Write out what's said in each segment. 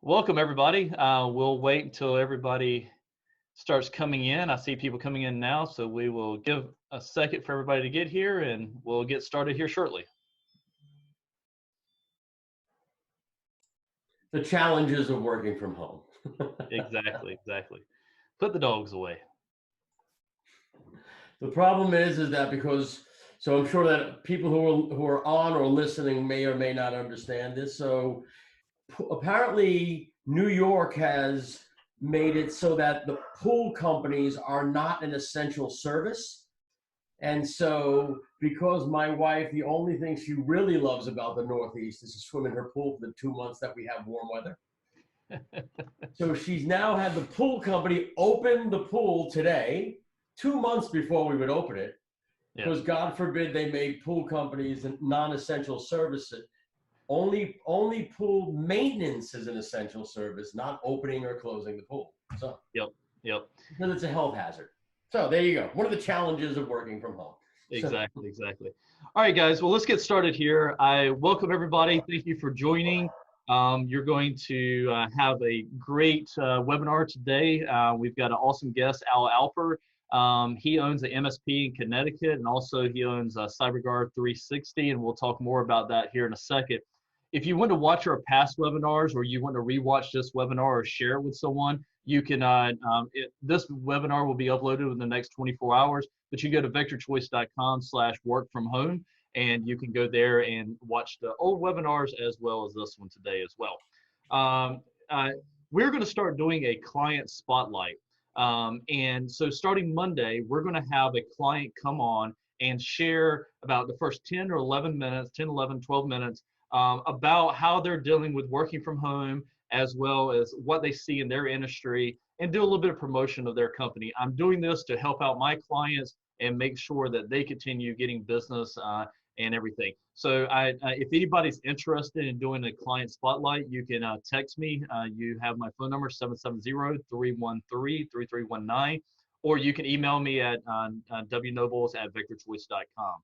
Welcome, everybody. We'll wait until everybody starts coming in. I see people coming in now, so we will give a second for everybody to get here, and we'll get started here shortly. The challenges of working from home. Exactly. Put the dogs away. The problem is that so I'm sure that people who are on or listening may or may not understand this. So apparently New York has made it so that the pool companies are not an essential service. And so because my wife, the only thing she really loves about the Northeast is to swim in her pool for the 2 months that we have warm weather. So she's now had the pool company open the pool today, 2 months before we would open it, because God forbid they made pool companies and non-essential services. Only pool maintenance is an essential service, not opening or closing the pool. So Yep. Because it's a health hazard. So there you go. One of the challenges of working from home. Exactly. All right, guys. Well, let's get started here. I welcome everybody. Thank you for joining. You're going to have a great webinar today. We've got an awesome guest, Al Alper. He owns an MSP in Connecticut, and also he owns CyberGuard 360, and we'll talk more about that here in a second. If you want to watch our past webinars, or you want to rewatch this webinar or share it with someone, you can. This webinar will be uploaded in the next 24 hours, but you go to vectorchoice.com/work-from-home, and you can go there and watch the old webinars as well as this one today as well. We're going to start doing a client spotlight. And so starting Monday, we're going to have a client come on and share about the first 10 or 11 minutes, 10, 11, 12 minutes, about how they're dealing with working from home, as well as what they see in their industry, and do a little bit of promotion of their company. I'm doing this to help out my clients and make sure that they continue getting business and everything. So if anybody's interested in doing a client spotlight, you can text me. You have my phone number, 770-313-3319, or you can email me at wnobles@vectorchoice.com.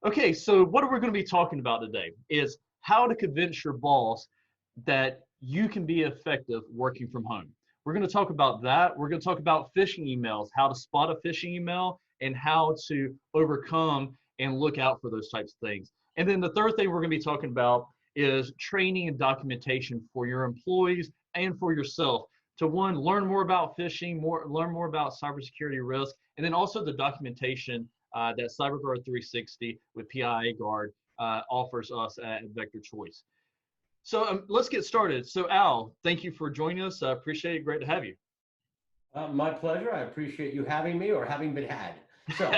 Okay, so what we're going to be talking about today is how to convince your boss that you can be effective working from home. We're going to talk about that. We're going to talk about phishing emails, how to spot a phishing email, and how to overcome and look out for those types of things. And then the third thing we're going to be talking about is training and documentation for your employees and for yourself to, one, learn more about phishing, learn more about cybersecurity risk, and then also the documentation that CyberGuard 360 with PID Guard offers us at Vector Choice. So let's get started. So Al, thank you for joining us. I appreciate it. Great to have you. My pleasure. I appreciate you having me, or having been had. So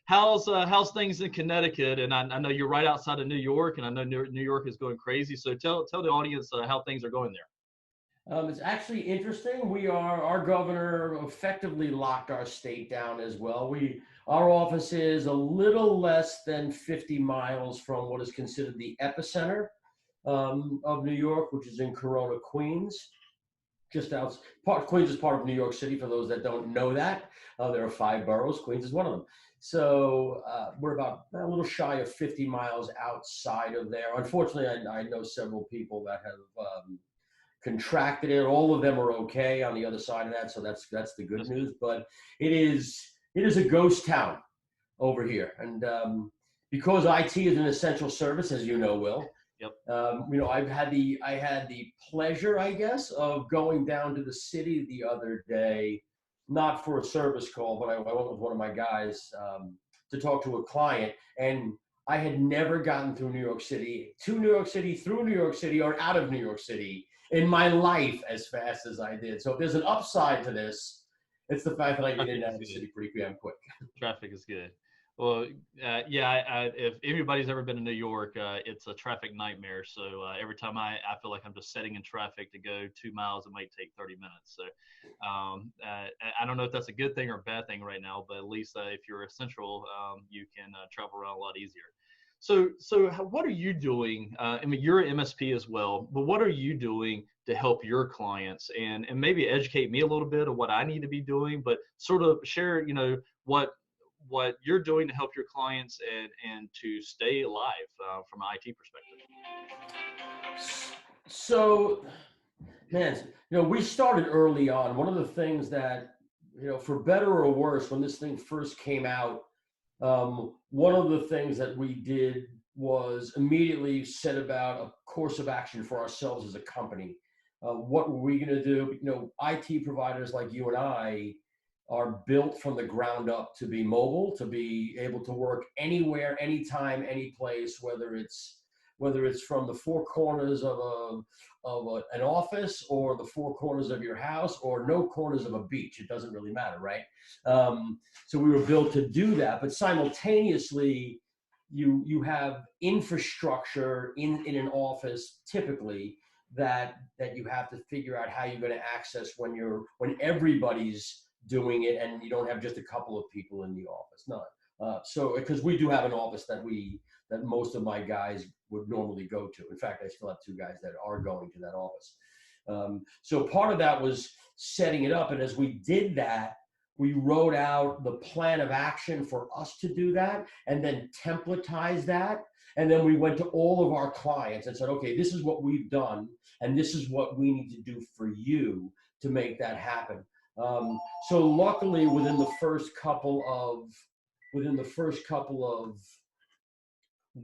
how's things in Connecticut? And I know you're right outside of New York, and I know New York is going crazy. So tell the audience how things are going there. It's actually interesting. Our governor effectively locked our state down as well. Our office is a little less than 50 miles from what is considered the epicenter of New York, which is in Corona, Queens. Queens is part of New York City, for those that don't know that. There are 5 boroughs. Queens is one of them. So we're about a little shy of 50 miles outside of there. Unfortunately, I know several people that have contracted it. All of them are okay on the other side of that, so that's the good news. But it is a ghost town over here, and because IT is an essential service, as you know, Will. Yep. I had the pleasure, I guess, of going down to the city the other day, not for a service call, but I went with one of my guys to talk to a client, and I had never gotten through New York City, through New York City, or out of New York City in my life as fast as I did. So if there's an upside to this, it's the fact that I get in and out of the city pretty damn quick. Traffic is good. Well, if anybody's ever been to New York, it's a traffic nightmare. So every time I feel like I'm just sitting in traffic to go 2 miles, it might take 30 minutes. So I don't know if that's a good thing or a bad thing right now, but at least if you're essential, you can travel around a lot easier. So what are you doing? I mean, you're an MSP as well, but what are you doing to help your clients, and maybe educate me a little bit of what I need to be doing, but sort of share, what you're doing to help your clients and to stay alive from an IT perspective? So, man, we started early on. One of the things that, for better or worse, when this thing first came out, one of the things that we did was immediately set about a course of action for ourselves as a company. What were we going to do? IT providers like you and I are built from the ground up to be mobile, to be able to work anywhere, anytime, any place, whether it's from the four corners of an office, or the four corners of your house, or no corners of a beach. It doesn't really matter, right? So we were built to do that, but simultaneously, you have infrastructure in an office typically that you have to figure out how you're going to access when everybody's doing it, and you don't have just a couple of people in the office. No, so because we do have an office that most of my guys would normally go to. In fact, I still have two guys that are going to that office. So part of that was setting it up, and as we did that, we wrote out the plan of action for us to do that, and then templatize that. And then we went to all of our clients and said, okay, this is what we've done, and this is what we need to do for you to make that happen. So luckily, within the first couple of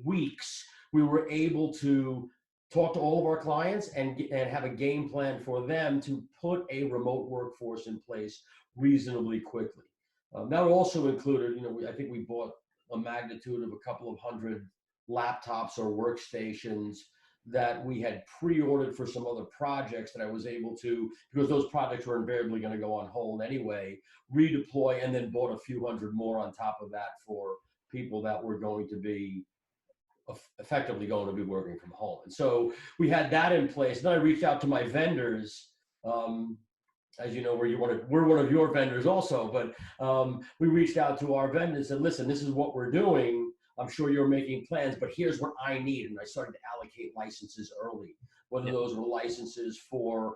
weeks, we were able to talk to all of our clients and have a game plan for them to put a remote workforce in place reasonably quickly. That also included, I think we bought a magnitude of a couple of hundred laptops or workstations that we had pre-ordered for some other projects that I was able to, because those projects were invariably going to go on hold anyway, redeploy, and then bought a few hundred more on top of that for people that were going to be effectively going to be working from home. And so we had that in place. Then I reached out to my vendors. As you know, we're one of your vendors also, but we reached out to our vendors and said, listen, this is what we're doing. I'm sure you're making plans, but here's what I need. And I started to allocate licenses early, whether those were licenses for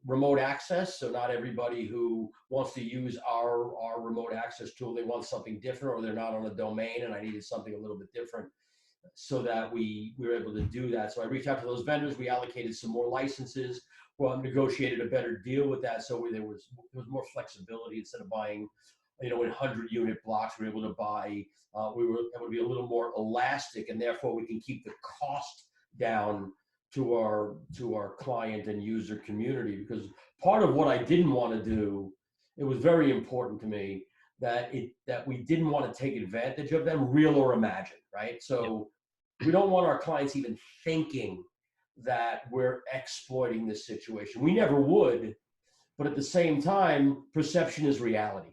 remote access. So not everybody who wants to use our remote access tool, they want something different, or they're not on a domain and I needed something a little bit different, so that we were able to do that. So I reached out to those vendors. We allocated some more licenses. Well, negotiated a better deal with that, so there was more flexibility. Instead of buying, in 100-unit blocks, we were able to buy. We were able to be a little more elastic, and therefore we can keep the cost down to our client and user community. Because part of what I didn't want to do, it was very important to me that we didn't want to take advantage of them, real or imagined, right? So we don't want our clients even thinking that we're exploiting this situation. We never would, but at the same time, perception is reality.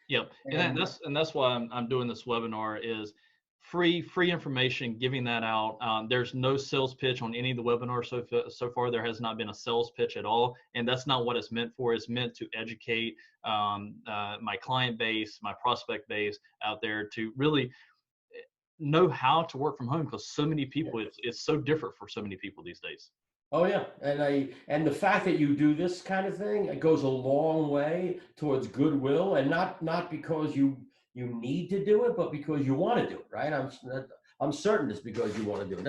Yep, and that's why I'm doing this webinar, is free information, giving that out. There's no sales pitch on any of the webinars so far. There has not been a sales pitch at all, and that's not what it's meant for. It's meant to educate my client base, my prospect base out there, to really know how to work from home, because so many people, it's so different for so many people these days. Oh yeah, and the fact that you do this kind of thing, it goes a long way towards goodwill, and not because you need to do it, but because you want to do it, right? I'm certain it's because you want to do it.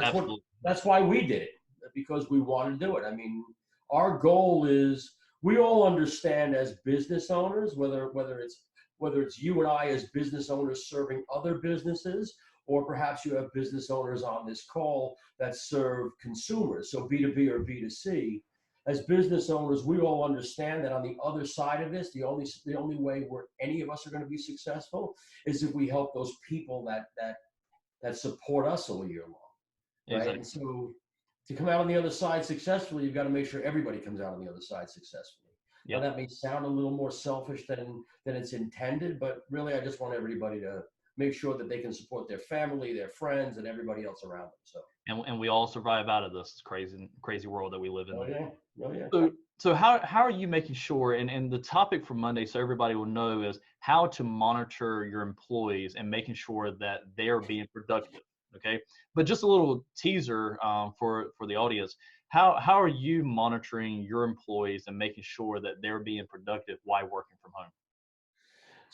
That's why we did it, because we want to do it. I mean, our goal is, we all understand as business owners, whether it's you and I as business owners serving other businesses, or perhaps you have business owners on this call that serve consumers, so B2B or B2C. As business owners, we all understand that on the other side of this, the only way where any of us are going to be successful is if we help those people that support us all year long, right? Exactly. And so to come out on the other side successfully, you've got to make sure everybody comes out on the other side successfully. Yep. Now that may sound a little more selfish than it's intended, but really I just want everybody to make sure that they can support their family, their friends, and everybody else around them. So, and we all survive out of this crazy world that we live in. Oh yeah. So how are you making sure, and the topic for Monday, so everybody will know, is how to monitor your employees and making sure that they're being productive. Okay, but just a little teaser for the audience. How are you monitoring your employees and making sure that they're being productive while working from home?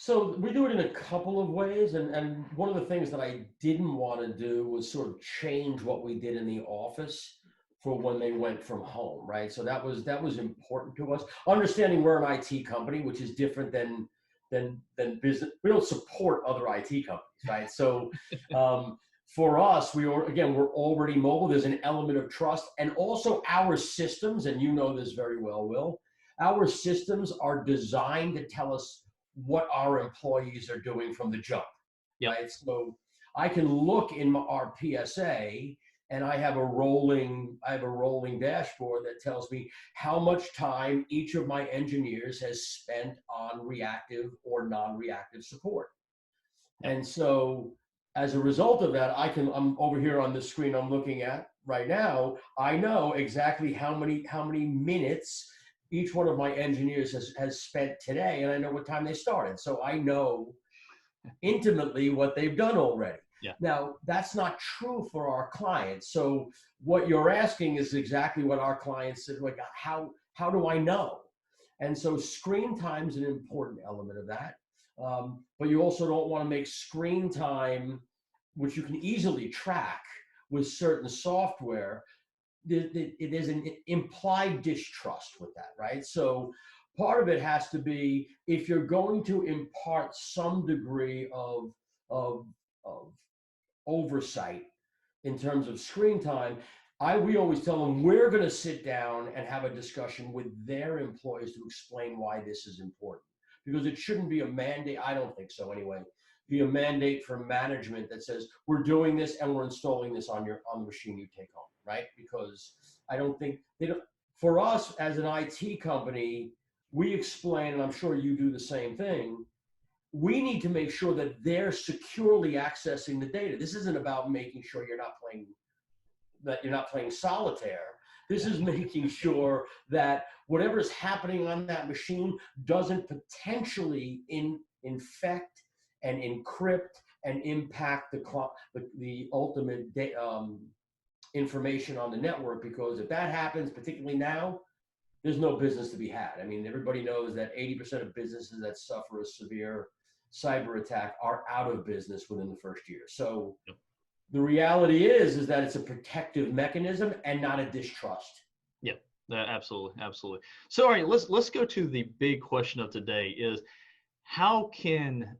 So we do it in a couple of ways, and one of the things that I didn't want to do was sort of change what we did in the office. for when they went from home, right? So that was important to us. Understanding we're an IT company, which is different than business. We don't support other IT companies, right? So for us, we're already mobile. There's an element of trust, and also our systems, and you know this very well, Will. Our systems are designed to tell us what our employees are doing from the jump, Yep. right? So I can look in our PSA, and I have a rolling dashboard that tells me how much time each of my engineers has spent on reactive or non-reactive support. And so as a result of that, I'm over here on the screen I'm looking at right now. I know exactly how many minutes each one of my engineers has spent today, and I know what time they started. So I know intimately what they've done already. Yeah. Now, that's not true for our clients. So what you're asking is exactly what our clients said, like, how do I know? And so screen time is an important element of that. But you also don't want to make screen time, which you can easily track with certain software. There's an implied distrust with that, right? So part of it has to be, if you're going to impart some degree of oversight in terms of screen time, we always tell them we're going to sit down and have a discussion with their employees to explain why this is important. Because it shouldn't be a mandate, I don't think so anyway, be a mandate from management that says we're doing this and we're installing this on the machine you take home, right? Because I don't think for us as an IT company, we explain, and I'm sure you do the same thing, we need to make sure that they're securely accessing the data. This isn't about making sure you're not playing solitaire. This is making sure that whatever is happening on that machine doesn't potentially infect and encrypt and impact the ultimate information on the network. Because if that happens, particularly now, there's no business to be had. I mean, everybody knows that 80% of businesses that suffer a severe cyber attack are out of business within the first year. So the reality is that it's a protective mechanism and not a distrust. Yeah, absolutely, absolutely. So, all right, let's go to the big question of today: is how can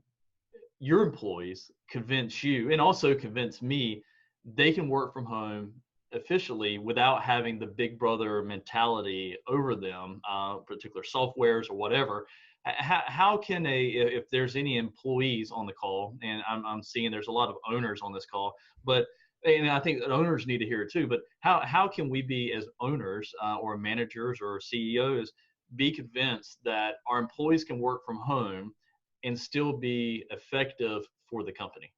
your employees convince you, and also convince me, they can work from home efficiently without having the big brother mentality over them, particular softwares or whatever? How can if there's any employees on the call, and I'm seeing there's a lot of owners on this call, but and I think owners need to hear it too, but how can we be, as owners or managers or CEOs, be convinced that our employees can work from home and still be effective for the company?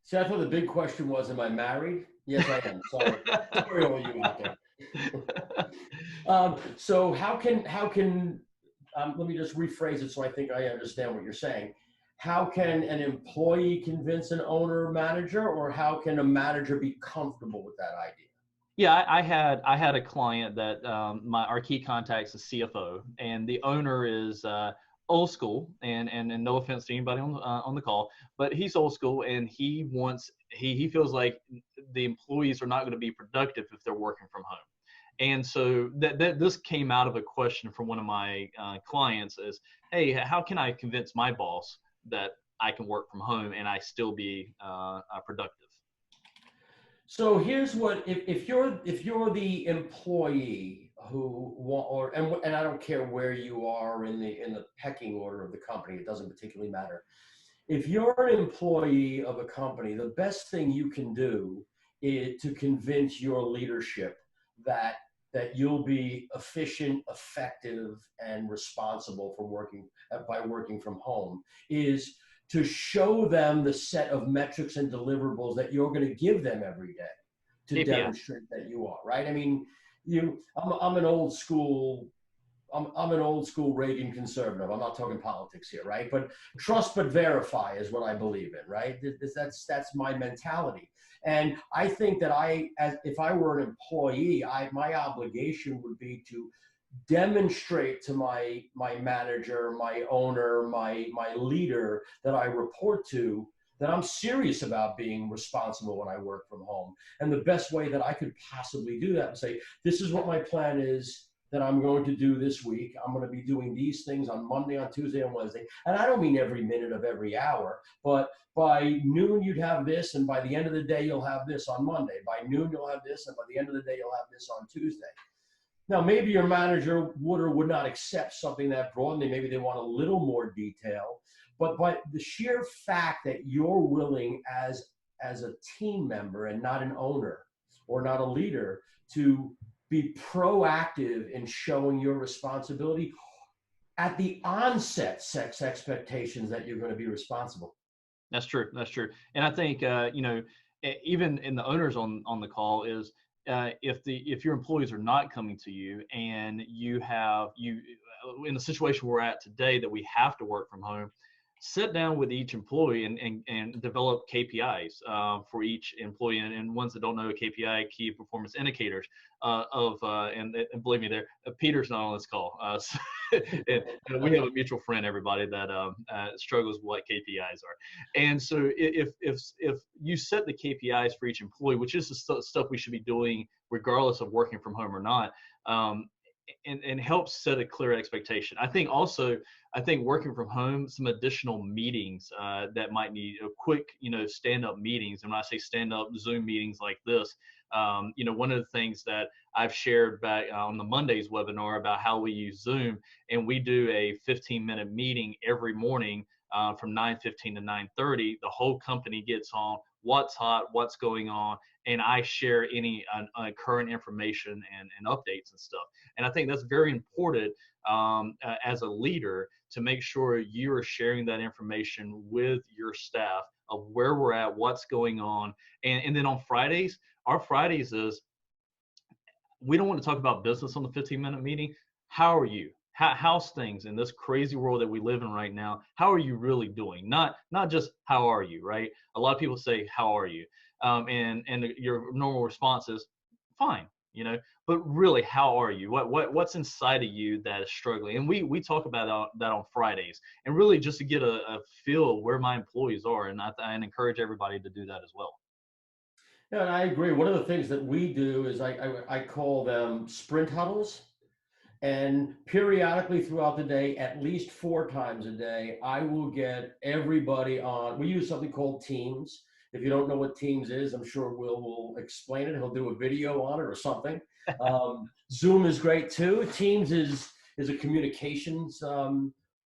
See, I thought the big question was, am I married? Yes, I am. Sorry, sorry, all you out there. So how can let me just rephrase it so I think I understand what you're saying. How can an employee convince an owner or manager, or how can a manager be comfortable with that idea? Yeah, I had a client that our key contact's a CFO, and the owner is old school, and no offense to anybody on the call, but he's old school, and he feels like the employees are not going to be productive if they're working from home. And so that this came out of a question from one of my clients is, hey, how can I convince my boss that I can work from home and I still be productive? So here's what, if you're the employee and I don't care where you are in the pecking order of the company, it doesn't particularly matter. If you're an employee of a company, the best thing you can do is to convince your leadership that you'll be efficient, effective, and responsible for working from home, is to show them the set of metrics and deliverables that you're going to give them every day to KPI. demonstrate that you are, right? I mean, I'm an old school Reagan conservative. I'm not talking politics here, right? But trust but verify is what I believe in, right? That's my mentality. And I think that if I were an employee, my obligation would be to demonstrate to my manager, my owner, my leader that I report to, that I'm serious about being responsible when I work from home. And the best way that I could possibly do that is say, this is what my plan is that I'm going to do this week. I'm going to be doing these things on Monday, on Tuesday, on Wednesday. And I don't mean every minute of every hour, but by noon you'd have this, and by the end of the day you'll have this on Monday. By noon you'll have this, and by the end of the day you'll have this on Tuesday. Now, maybe your manager would or would not accept something that broad. Maybe they want a little more detail. But by the sheer fact that you're willing as a team member and not an owner or not a leader to be proactive in showing your responsibility at the onset, sets expectations that you're going to be responsible. That's true. That's true. And I think, even in the owners on the call is, if your employees are not coming to you and you in the situation we're at today that we have to work from home, sit down with each employee and develop KPIs for each employee, and ones that don't know, a KPI, key performance indicators and believe me, Peter's not on this call. And we have a mutual friend, everybody, that struggles with what KPIs are. And so if you set the KPIs for each employee, which is the stuff we should be doing regardless of working from home or not, and helps set a clear expectation. I think working from home, some additional meetings that might need quick, stand-up meetings. And when I say stand-up Zoom meetings like this, one of the things that I've shared back on the Monday's webinar about how we use Zoom, and we do a 15-minute meeting every morning from 9:15 to 9:30. The whole company gets on, what's hot, what's going on, and I share any current information and updates and stuff. And I think that's very important as a leader to make sure you are sharing that information with your staff of where we're at, what's going on. And then on Fridays, our Fridays is, we don't want to talk about business on the 15-minute meeting. How are you? How's things in this crazy world that we live in right now? How are you really doing? Not just how are you, right? A lot of people say, how are you? And your normal response is fine, but really, how are you? What's inside of you that is struggling? And we talk about that on Fridays, and really just to get a feel of where my employees are. And I encourage everybody to do that as well. Yeah, and I agree. One of the things that we do is I call them sprint huddles. And periodically throughout the day, at least 4 times a day, I will get everybody on. We use something called Teams. If you don't know what Teams is, I'm sure Will will explain it. He'll do a video on it or something. Zoom is great too. Teams is a communications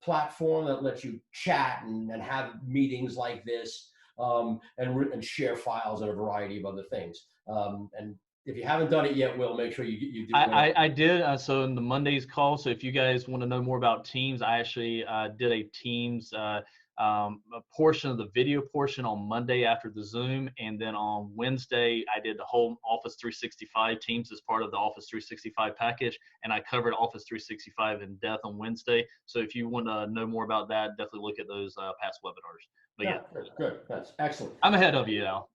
platform that lets you chat and have meetings like this and share files and a variety of other things. And if you haven't done it yet, Will, make sure you do. I did. So in the Monday's call, so if you guys want to know more about Teams, I actually did a Teams a portion of the video portion on Monday after the Zoom. And then on Wednesday, I did the whole Office 365 Teams as part of the Office 365 package. And I covered Office 365 in depth on Wednesday. So if you want to know more about that, definitely look at those past webinars. But yeah. Good. That's excellent. I'm ahead of you now.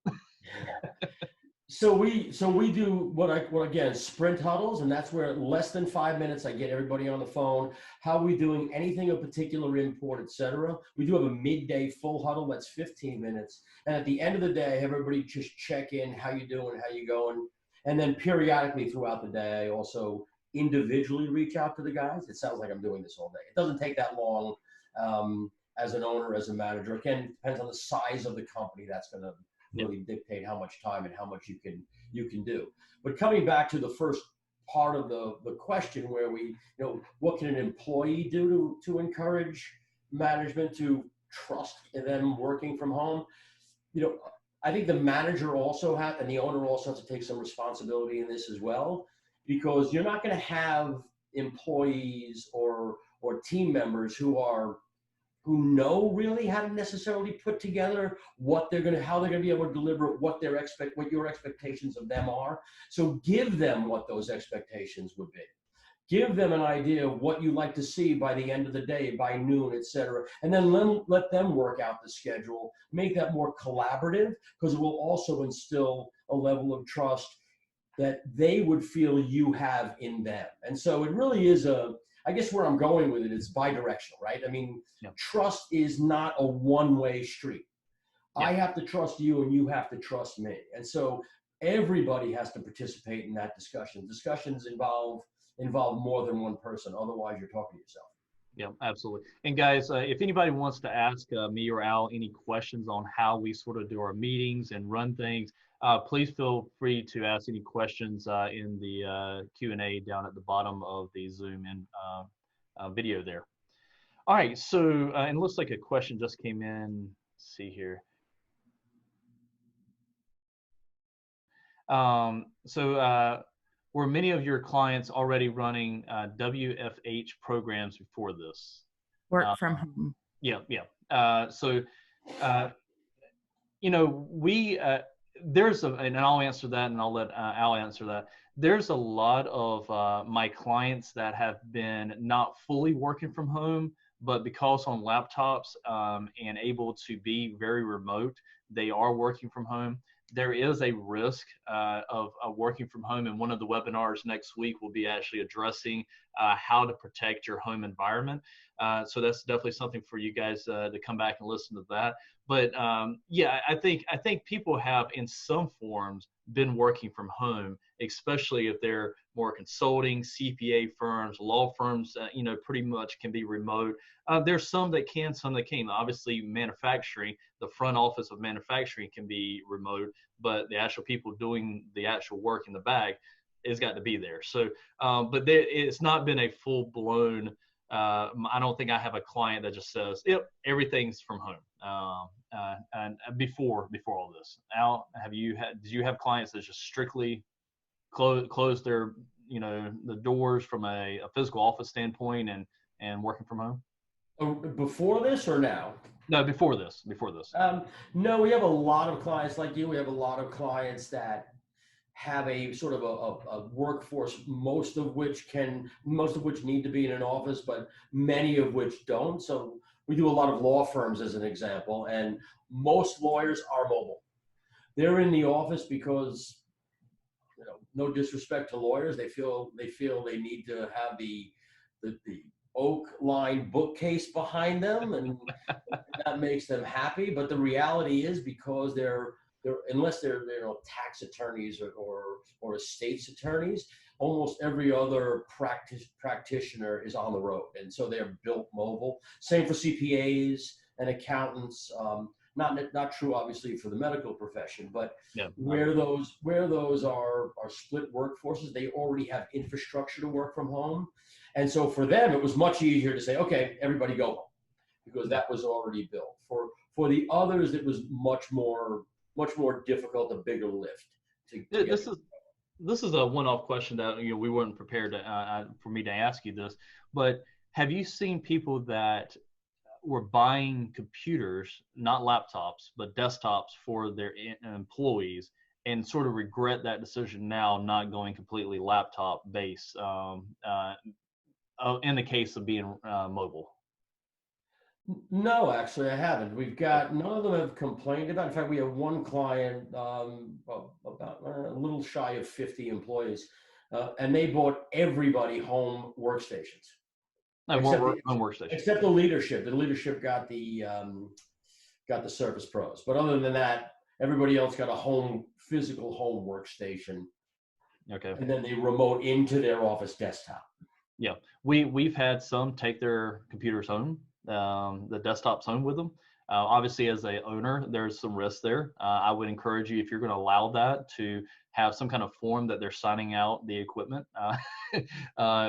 So we do what again, sprint huddles, and that's where less than 5 minutes I get everybody on the phone. How are we doing? Anything of particular import, etc. We do have a midday full huddle that's 15 minutes, and at the end of the day, everybody just check in. How you doing? How you going? And then periodically throughout the day, I also individually reach out to the guys. It sounds like I'm doing this all day. It doesn't take that long as an owner, as a manager. Again, depends on the size of the company. That's going to really dictate how much time and how much you can do. But coming back to the first part of the question, where we, what can an employee do to encourage management to trust in them working from home? I think the manager also and the owner also has to take some responsibility in this as well, because you're not going to have employees or team members who know really how to necessarily put together how they're going to be able to deliver what your expectations of them are. So give them what those expectations would be. Give them an idea of what you'd like to see by the end of the day, by noon, etc. And then let them work out the schedule, make that more collaborative, because it will also instill a level of trust that they would feel you have in them. And so it really is I guess where I'm going with it is bi-directional, right? I mean, trust is not a one-way street. Yeah. I have to trust you and you have to trust me. And so everybody has to participate in that discussion. Discussions involve more than one person. Otherwise, you're talking to yourself. Yeah, absolutely. And guys, if anybody wants to ask me or Al any questions on how we sort of do our meetings and run things, please feel free to ask any questions in the Q&A down at the bottom of the Zoom and video there. All right, so and it looks like a question just came in. Let's see here. Were many of your clients already running WFH programs before this? Work from home. Yeah, yeah. You know, there's and I'll answer that, and I'll let Al answer that. There's a lot of my clients that have been not fully working from home, but because on laptops and able to be very remote, they are working from home. There is a risk of working from home, and one of the webinars next week will be actually addressing how to protect your home environment. So that's definitely something for you guys to come back and listen to that. But yeah, I think people have in some forms been working from home, especially if they're more consulting, CPA firms, law firms, you know, pretty much can be remote. There's some that can, some that can't. Obviously, manufacturing, the front office of manufacturing can be remote, but the actual people doing the actual work in the back has got to be there. So, but it's not been a full-blown, I don't think I have a client that just says, yep, everything's from home. And before all this, Al, did you have clients that just strictly close their, you know, the doors from a physical office standpoint and working from home? Oh, before this or now? No, before this. No, we have a lot of clients like you. We have a lot of clients that have a sort of a workforce, most of which need to be in an office, but many of which don't. So we do a lot of law firms as an example, and most lawyers are mobile. They're in the office because, you know, no disrespect to lawyers, they feel they need to have the oak lined bookcase behind them, and that makes them happy. But the reality is, because they're unless they're, you know, tax attorneys or estates attorneys, almost every other practitioner is on the road, and so they're built mobile. Same for CPAs and accountants. Not true, obviously, for the medical profession, but yeah, where those are split workforces, they already have infrastructure to work from home, and so for them it was much easier to say, okay, everybody go home, because that was already built. For the others, it was much more difficult, a bigger lift. This is a one-off question that, you know, we weren't prepared for me to ask you this, but have you seen people that were buying computers, not laptops, but desktops for their employees, and sort of regret that decision now, not going completely laptop based in the case of being mobile? No, actually, I haven't. We've got, none of them have complained about it. In fact, we have one client, about a little shy of 50 employees, and they bought everybody home workstations. Except the leadership. The leadership got the Surface Pros, but other than that, everybody else got a physical home workstation. Okay. And then they remote into their office desktop. Yeah, we've had some take their computers home, the desktops home with them. Obviously, as a owner, there's some risk there. I would encourage you, if you're going to allow that, to have some kind of form that they're signing out the equipment,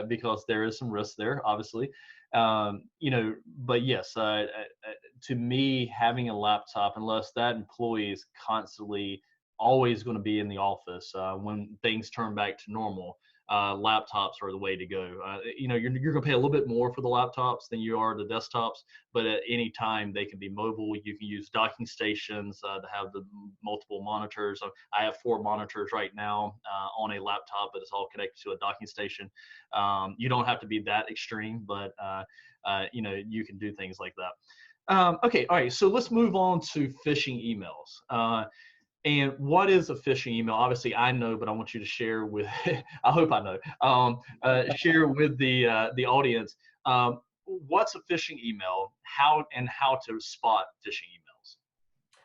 because there is some risk there, obviously. You know, but yes, to me, having a laptop, unless that employee is constantly always going to be in the office when things turn back to normal, laptops are the way to go. You know, you're going to pay a little bit more for the laptops than you are the desktops, but at any time they can be mobile. You can use docking stations to have the multiple monitors. I have 4 monitors right now on a laptop, but it's all connected to a docking station. You don't have to be that extreme, but you know, you can do things like that. Okay, all right, so let's move on to phishing emails. And what is a phishing email? Obviously, I know, but I want you to share with, I hope I know, share with the audience, what's a phishing email, how to spot phishing emails?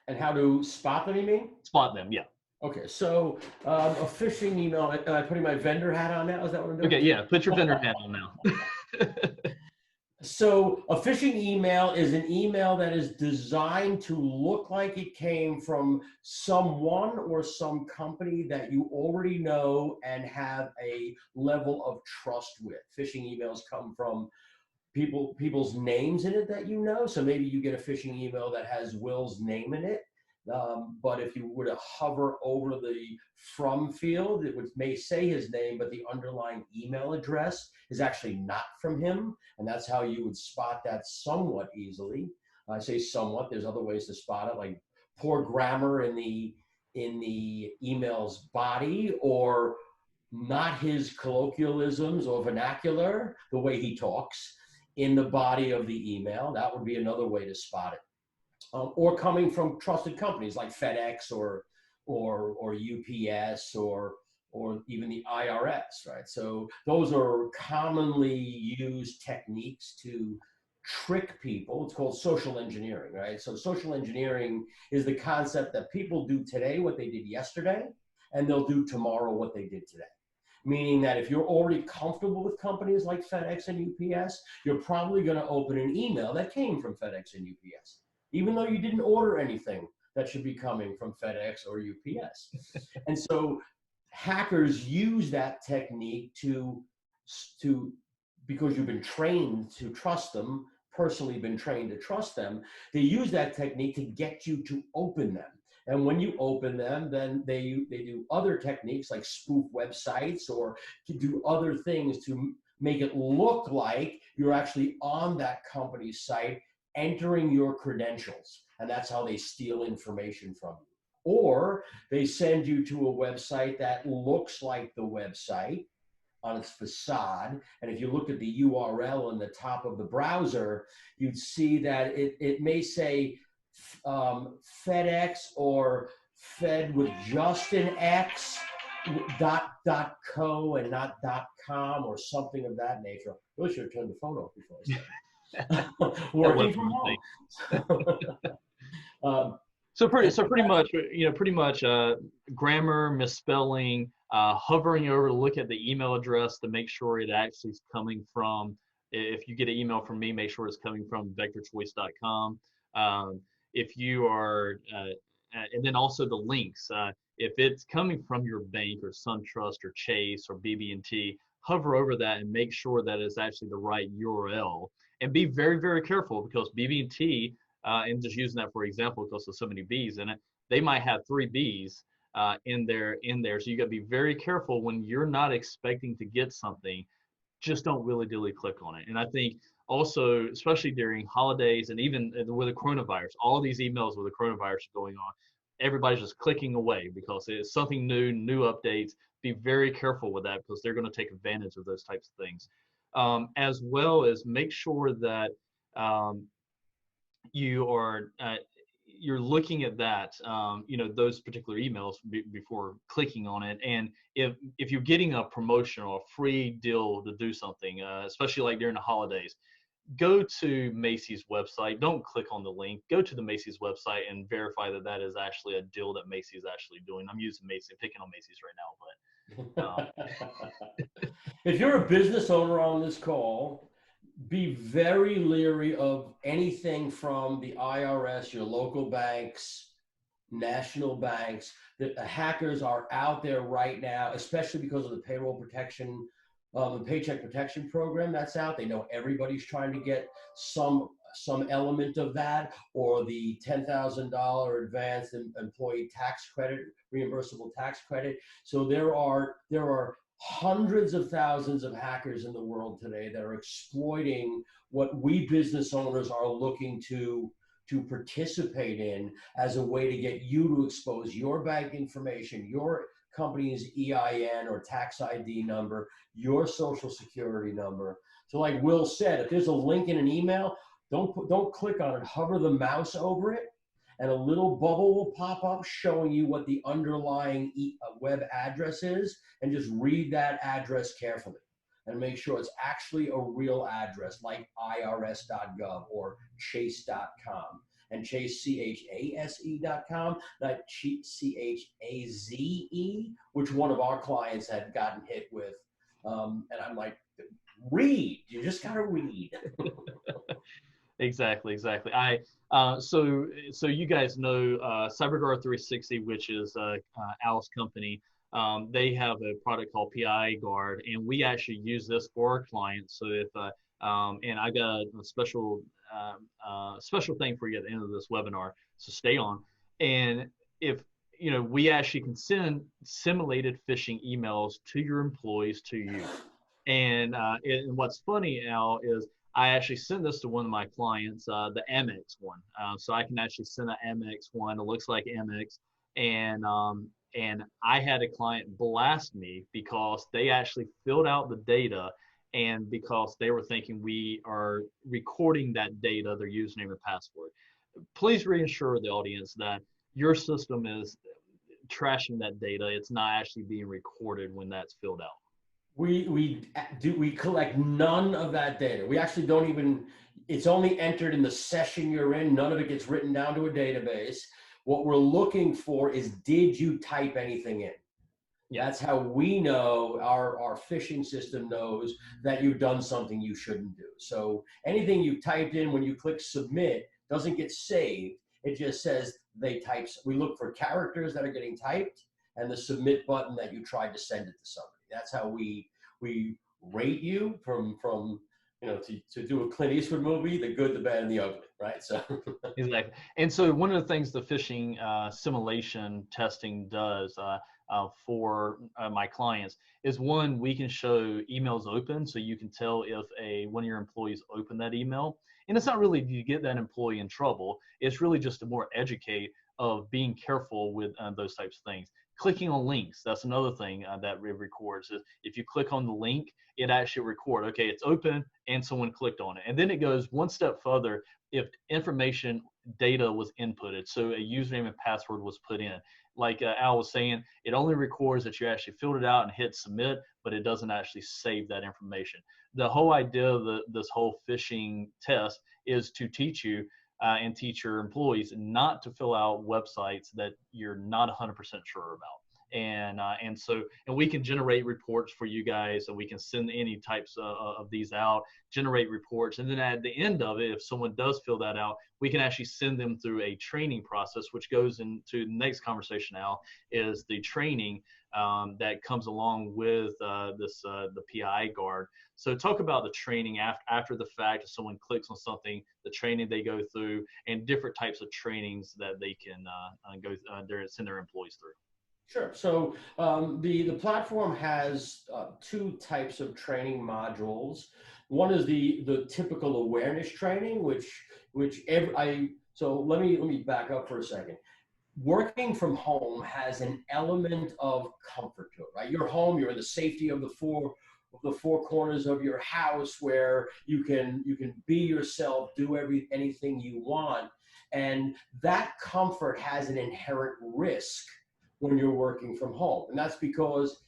And how to spot them, you mean? Spot them, yeah. Okay, so a phishing email, am I putting my vendor hat on now? Is that what I'm doing? Okay, yeah, put your vendor hat on now. So a phishing email is an email that is designed to look like it came from someone or some company that you already know and have a level of trust with. Phishing emails come from people's names in it that you know. So maybe you get a phishing email that has Will's name in it. But if you were to hover over the from field, it may say his name, but the underlying email address is actually not from him. And that's how you would spot that somewhat easily. I say somewhat, there's other ways to spot it, like poor grammar in the email's body, or not his colloquialisms or vernacular, the way he talks in the body of the email. That would be another way to spot it. Or coming from trusted companies like FedEx or UPS or even the IRS, right? So those are commonly used techniques to trick people. It's called social engineering, right? So social engineering is the concept that people do today what they did yesterday, and they'll do tomorrow what they did today. Meaning that if you're already comfortable with companies like FedEx and UPS, you're probably going to open an email that came from FedEx and UPS, even though you didn't order anything that should be coming from FedEx or UPS. And so hackers use that technique to because you've been trained to trust them, personally been trained to trust them, they use that technique to get you to open them. And when you open them, then they do other techniques like spoof websites or to do other things to make it look like you're actually on that company's site, entering your credentials. And that's how they steal information from you. Or they send you to a website that looks like the website on its facade. And if you look at the URL on the top of the browser, you'd see that it may say FedEx or Fed with just an X .co and not .com or something of that nature. I really should have turned the phone off before I started. Working from home. So pretty much grammar, misspelling, hovering over to look at the email address to make sure it actually is coming from. If you get an email from me, make sure it's coming from vectorchoice.com. If you are, and then also the links. If it's coming from your bank or SunTrust or Chase or BB&T, hover over that and make sure that it's actually the right URL. And be very, very careful, because BB&T, and just using that for example, because there's so many B's in it, they might have 3 B's in there. So you got to be very careful when you're not expecting to get something. Just don't willy-nilly click on it. And I think also, especially during holidays and even with the coronavirus, all these emails with the coronavirus going on, everybody's just clicking away because it's something new updates. Be very careful with that, because they're going to take advantage of those types of things. As well as make sure that you're looking at that, those particular emails before clicking on it. And if you're getting a promotion or a free deal to do something, especially like during the holidays, go to Macy's website. Don't click on the link. Go to the Macy's website and verify that that is actually a deal that Macy's actually doing. I'm using Macy's, picking on Macy's right now, but if you're a business owner on this call, be very leery of anything from the IRS, your local banks, national banks. The hackers are out there right now, especially because of the payroll protection, the paycheck protection program that's out. They know everybody's trying to get some element of that, or the $10,000 advanced employee tax credit, reimbursable tax credit. So there are hundreds of thousands of hackers in the world today that are exploiting what we business owners are looking to participate in as a way to get you to expose your bank information, your company's EIN or tax ID number, your social security number. So like Will said, if there's a link in an email, don't click on it, hover the mouse over it, and a little bubble will pop up showing you what the underlying web address is, and just read that address carefully and make sure it's actually a real address like irs.gov or chase.com. and Chase, CHASE.com, not CHAZE, which one of our clients had gotten hit with. And I'm like, read. You just got to read. Exactly, exactly. So you guys know CyberGuard 360, which is Al's company. They have a product called PID Guard, and we actually use this for our clients. So if and I got a special thing for you at the end of this webinar, so stay on. And if we actually can send simulated phishing emails to your employees to you. And what's funny, Al, is I actually sent this to one of my clients, the Amex one. So I can actually send an Amex one. It looks like Amex, and I had a client blast me because they actually filled out the data, and because they were thinking we are recording that data, their username and password. Please reassure the audience that your system is trashing that data. It's not actually being recorded when that's filled out. We collect none of that data. We actually don't even, it's only entered in the session you're in. None of it gets written down to a database. What we're looking for is, did you type anything in? Yeah. That's how we know, our phishing system knows that you've done something you shouldn't do. So anything you typed in when you click submit doesn't get saved. It just says they typed. We look for characters that are getting typed and the submit button that you tried to send it to somebody. That's how we rate you from to do a Clint Eastwood movie, the good, the bad, and the ugly, right? So exactly. And so one of the things the phishing simulation testing does for my clients is, one, we can show emails open, so you can tell if one of your employees opened that email. And it's not really to get that employee in trouble. It's really just to more educate of being careful with those types of things. Clicking on links, that's another thing that it records. If you click on the link, it actually records, okay, it's open and someone clicked on it. And then it goes one step further if information data was inputted, so a username and password was put in. Like Al was saying, it only records that you actually filled it out and hit submit, but it doesn't actually save that information. The whole idea of this whole phishing test is to teach you and teach your employees not to fill out websites that you're not 100% sure about. And we can generate reports for you guys, and we can send any types of these out, generate reports, and then at the end of it, if someone does fill that out, we can actually send them through a training process, which goes into the next conversation. Now is the training that comes along with the PI Guard. So talk about the training after the fact. If someone clicks on something, the training they go through, and different types of trainings that they can send their employees through. Sure. So the platform has two types of training modules. One is the typical awareness training, so let me back up for a second. Working from home has an element of comfort to it, right? You're home, you're in the safety of the four corners of your house, where you can be yourself, do anything you want, and that comfort has an inherent risk when you're working from home. And that's because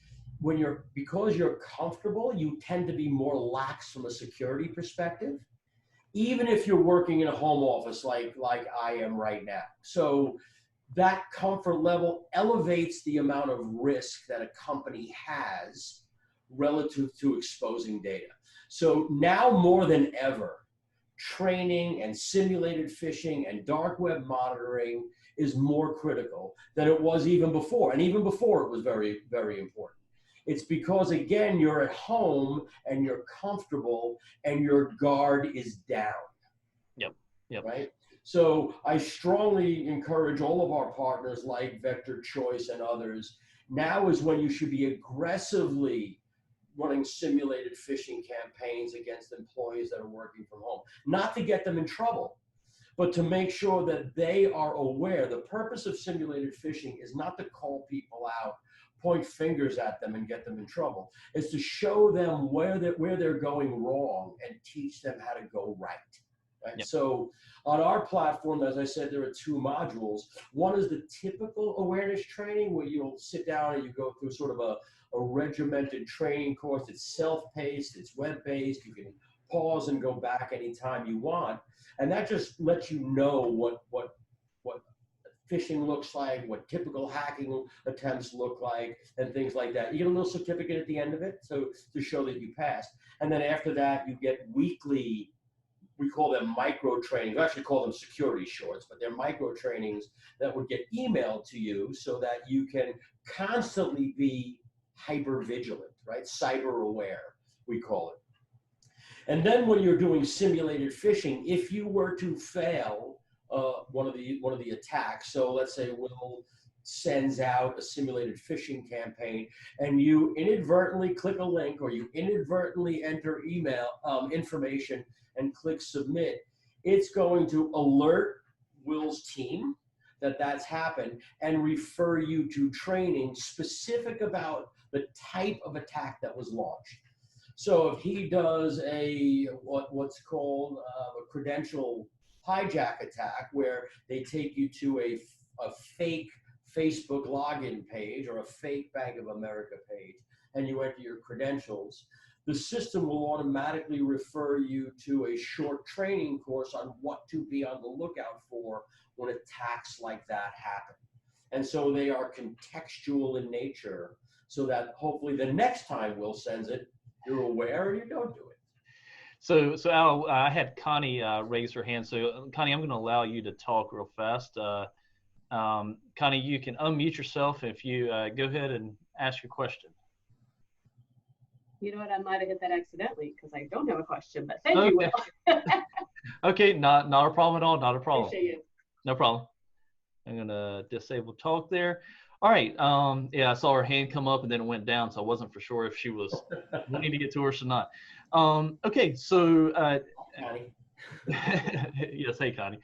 because you're comfortable, you tend to be more lax from a security perspective, even if you're working in a home office like I am right now. So that comfort level elevates the amount of risk that a company has relative to exposing data. So now more than ever, training and simulated phishing and dark web monitoring is more critical than it was even before. And even before, it was very, very important. It's because, again, you're at home and you're comfortable and your guard is down. Yep. Right? So I strongly encourage all of our partners like Vector Choice and others, now is when you should be aggressively running simulated phishing campaigns against employees that are working from home. Not to get them in trouble, but to make sure that they are aware. The purpose of simulated phishing is not to call people out, point fingers at them and get them in trouble. It's to show them where they're going wrong and teach them how to go right. Yep. So on our platform, as I said, there are two modules. One is the typical awareness training, where you'll sit down and you go through sort of a regimented training course. It's self-paced, it's web-based. You can pause and go back anytime you want. And that just lets you know what phishing looks like, what typical hacking attempts look like, and things like that. You get a little certificate at the end of it, so to show that you passed. And then after that, you get weekly, we call them micro trainings. We actually call them security shorts, but they're micro trainings that would get emailed to you so that you can constantly be hyper vigilant, right? Cyber aware, we call it. And then when you're doing simulated phishing, if you were to fail one of the attacks, so let's say Will sends out a simulated phishing campaign, and you inadvertently click a link or you inadvertently enter email information and click submit, it's going to alert Will's team that that's happened and refer you to training specific about the type of attack that was launched. So if he does what's called a credential hijack attack, where they take you to a fake Facebook login page or a fake Bank of America page, and you enter your credentials, the system will automatically refer you to a short training course on what to be on the lookout for when attacks like that happen. And so they are contextual in nature, so that hopefully the next time Will sends it, you're aware and you don't do it. So Al, I had Connie raise her hand. So Connie, I'm going to allow you to talk real fast. Connie, you can unmute yourself if you go ahead and ask your question. You know what? I might have hit that accidentally because I don't have a question, but thank you, Will. Okay, not a problem at all. Not a problem. Appreciate you. No problem. I'm going to disable talk there. All right. Yeah, I saw her hand come up and then it went down, so I wasn't for sure if she was wanting to get to us or not. Okay, so Connie. yes, hey Connie.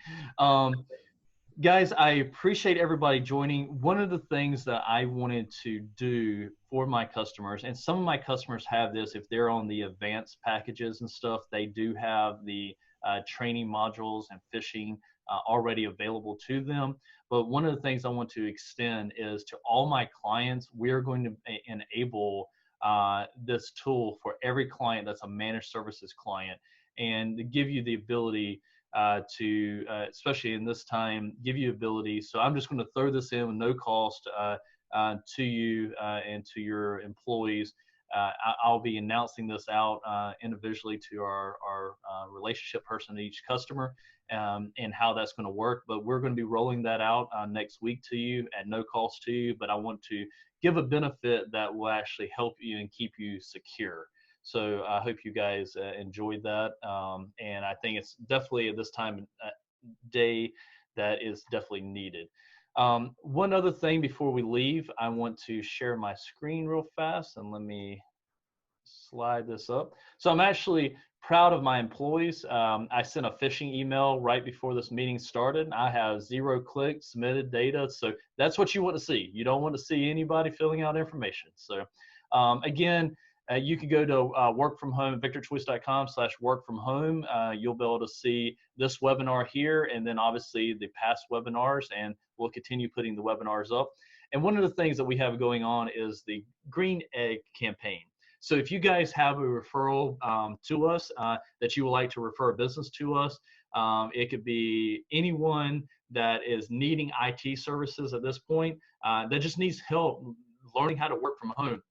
Guys, I appreciate everybody joining. One of the things that I wanted to do for my customers, and some of my customers have this, if they're on the advanced packages and stuff, they do have the training modules and phishing already available to them. But one of the things I want to extend is to all my clients, we're going to enable this tool for every client that's a managed services client, and to give you the ability to, especially in this time, give you ability. So I'm just going to throw this in with no cost to you and to your employees. I'll be announcing this out individually to our relationship person to each customer and how that's going to work. But we're going to be rolling that out next week to you at no cost to you. But I want to give a benefit that will actually help you and keep you secure. So I hope you guys enjoyed that. And I think it's definitely at this time day that is definitely needed. One other thing before we leave, I want to share my screen real fast, and let me slide this up. So I'm actually proud of my employees. I sent a phishing email right before this meeting started. I have 0 clicks, submitted data. So that's what you want to see. You don't want to see anybody filling out information. So again, you can go to work from home, victorchoice.com/work from home. You'll be able to see this webinar here, and then obviously the past webinars, and we'll continue putting the webinars up. And one of the things that we have going on is the Green Egg campaign. So if you guys have a referral to us that you would like to refer a business to us, it could be anyone that is needing IT services at this point that just needs help learning how to work from home.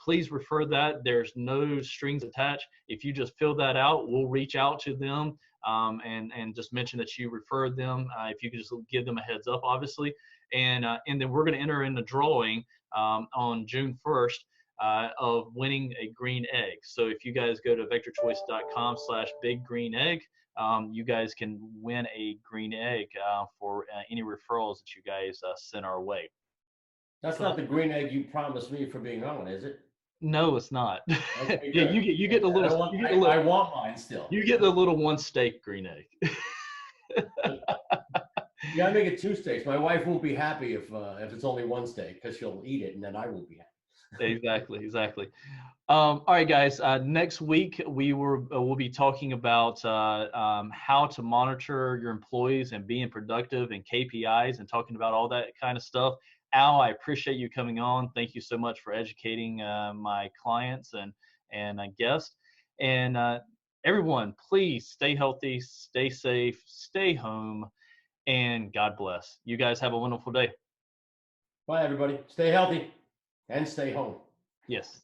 Please refer that. There's no strings attached. If you just fill that out, we'll reach out to them and just mention that you referred them. If you could just give them a heads up, obviously. And then we're going to enter in the drawing on June 1st of winning a green egg. So if you guys go to victorchoice.com/biggreenegg, you guys can win a green egg for any referrals that you guys send our way. That's not the green egg you promised me for being on, is it? No, it's not. Okay, Yeah, you get the little. I want mine still. You get the little 1 steak green egg. You gotta make it 2 steaks. My wife won't be happy if it's only 1 steak, because she'll eat it and then I won't be happy. Exactly. All right, guys. Next week we'll be talking about how to monitor your employees and being productive and KPIs and talking about all that kind of stuff. Al, I appreciate you coming on. Thank you so much for educating my clients and guests. And everyone, please stay healthy, stay safe, stay home, and God bless. You guys have a wonderful day. Bye, everybody. Stay healthy and stay home. Yes.